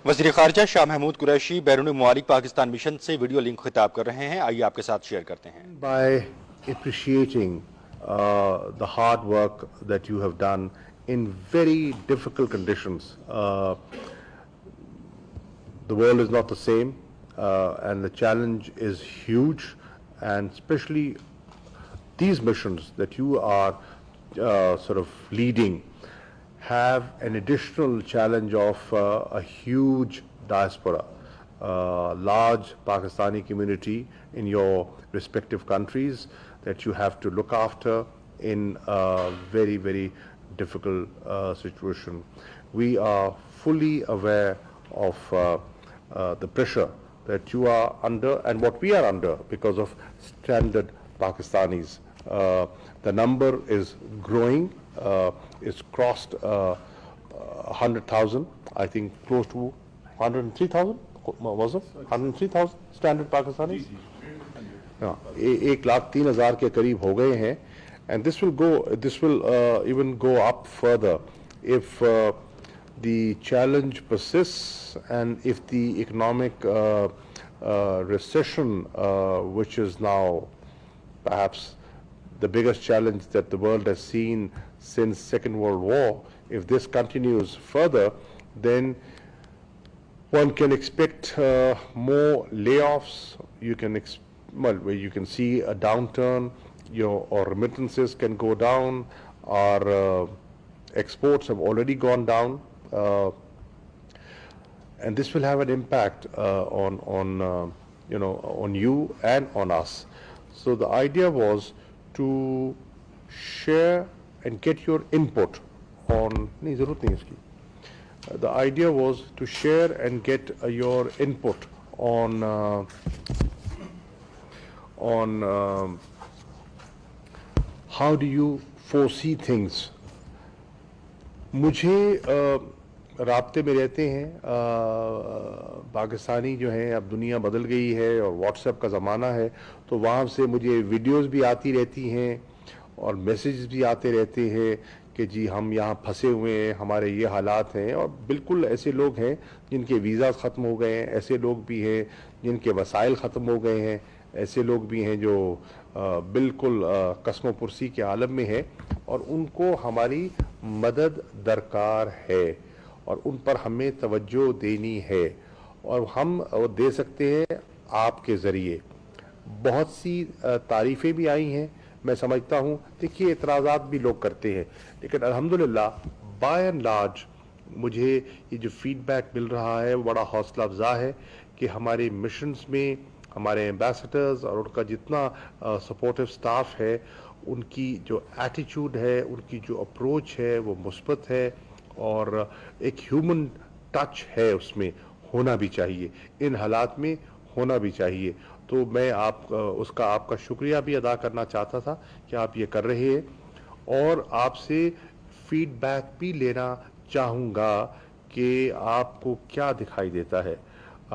وزیر خارجہ شاہ محمود قریشی بیرون ممالک پاکستان مشن سے ویڈیو لنک خطاب کر رہے ہیں، آئیے آپ کے ساتھ شیئر کرتے ہیں۔ By appreciating the hard work that you have done in very difficult conditions. The world is not the same, and the challenge is huge, and especially these missions that you are sort of leading have an additional challenge of a huge diaspora, large Pakistani community in your respective countries that you have to look after in a very, very difficult situation. We are fully aware of the pressure that you are under and what we are under because of stranded Pakistanis. The number is growing. It's crossed 100,000, I think close to 103,000, was it? 103,000 stranded Pakistanis? 1,03,000 کے قریب ہو گئے ہیں, and this will even go up further if the challenge persists and if the economic recession, which is now perhaps the biggest challenge that the world has seen since Second World War, if this continues further, then one can expect more layoffs. You can see a downturn. Our remittances can go down. Our exports have already gone down, and this will have an impact on you and on us. So the idea was to share and get your input on. The idea was to share and get your input on how do you foresee things. مجھے رابطے میں رہتے ہیں پاکستانی جو ہیں, اب دنیا بدل گئی ہے اور واٹس ایپ کا زمانہ ہے, تو وہاں سے مجھے ویڈیوز بھی آتی رہتی ہیں اور میسیجز بھی آتے رہتے ہیں کہ جی ہم یہاں پھنسے ہوئے ہیں, ہمارے یہ حالات ہیں. اور بالکل ایسے لوگ ہیں جن کے ویزاز ختم ہو گئے ہیں, ایسے لوگ بھی ہیں جن کے وسائل ختم ہو گئے ہیں, ایسے لوگ بھی ہیں جو بالکل قسم و پرسی کے عالم میں ہیں, اور ان کو ہماری مدد درکار ہے اور ان پر ہمیں توجہ دینی ہے, اور ہم دے سکتے ہیں آپ کے ذریعے. بہت سی تعریفیں بھی آئی ہیں, میں سمجھتا ہوں. دیکھیے اعتراضات بھی لوگ کرتے ہیں, لیکن الحمدللہ بائی اینڈ لارج مجھے یہ جو فیڈ بیک مل رہا ہے وہ بڑا حوصلہ افزا ہے کہ ہمارے مشنز میں ہمارے ایمبیسڈرز اور ان کا جتنا سپورٹو سٹاف ہے, ان کی جو ایٹیچیوڈ ہے, ان کی جو اپروچ ہے وہ مثبت ہے, اور ایک ہیومن ٹچ ہے, اس میں ہونا بھی چاہیے, ان حالات میں ہونا بھی چاہیے. تو میں اس کا آپ کا شکریہ بھی ادا کرنا چاہتا تھا کہ آپ یہ کر رہے ہیں, اور آپ سے فیڈ بیک بھی لینا چاہوں گا کہ آپ کو کیا دکھائی دیتا ہے.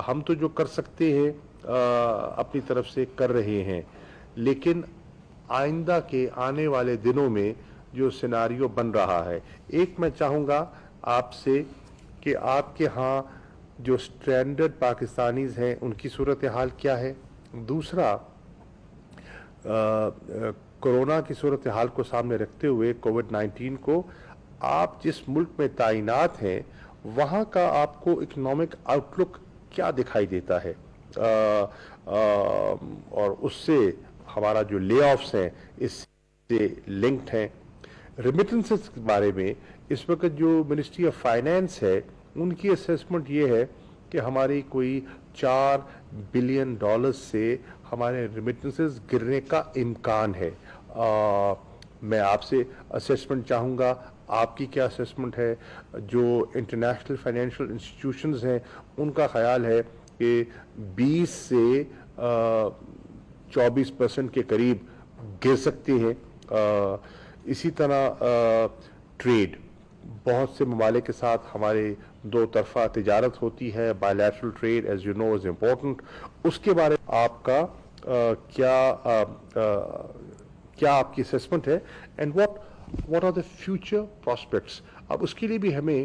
ہم تو جو کر سکتے ہیں اپنی طرف سے کر رہے ہیں, لیکن آئندہ کے آنے والے دنوں میں جو سیناریو بن رہا ہے, ایک میں چاہوں گا آپ سے کہ آپ کے ہاں جو سٹرینڈڈ پاکستانیز ہیں ان کی صورتحال کیا ہے. دوسرا, کورونا کی صورتحال کو سامنے رکھتے ہوئے, کووڈ-19 کو, آپ جس ملک میں تعینات ہیں وہاں کا آپ کو اکنامک آؤٹ لک کیا دکھائی دیتا ہے, اور اس سے ہمارا جو لے آفس ہیں اس سے لنکڈ ہیں. ریمیٹنسز کے بارے میں اس وقت جو منسٹری آف فائنینس ہے ان کی اسیسمنٹ یہ ہے کہ ہماری کوئی $4 بلین سے ہمارے ریمیٹنسز گرنے کا امکان ہے. میں آپ سے اسیسمنٹ چاہوں گا, آپ کی کیا اسیسمنٹ ہے. جو انٹرنیشنل فائنینشیل انسٹیٹیوشنز ہیں ان کا خیال ہے کہ 20 سے 24% کے قریب گر سکتے ہیں. اسی طرح ٹریڈ, بہت سے ممالک کے ساتھ ہمارے دو طرفہ تجارت ہوتی ہے, bilateral trade as you know is important. اس کے بارے میں آپ کا کیا آپ کی اسیسمنٹ ہے, and what are the future prospects. اب اس کے لیے بھی ہمیں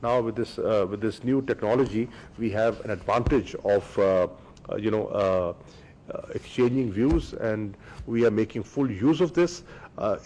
Now with this new technology we have an advantage of exchanging views and we are making full use of this.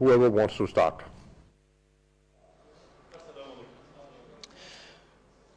whoever wants to start.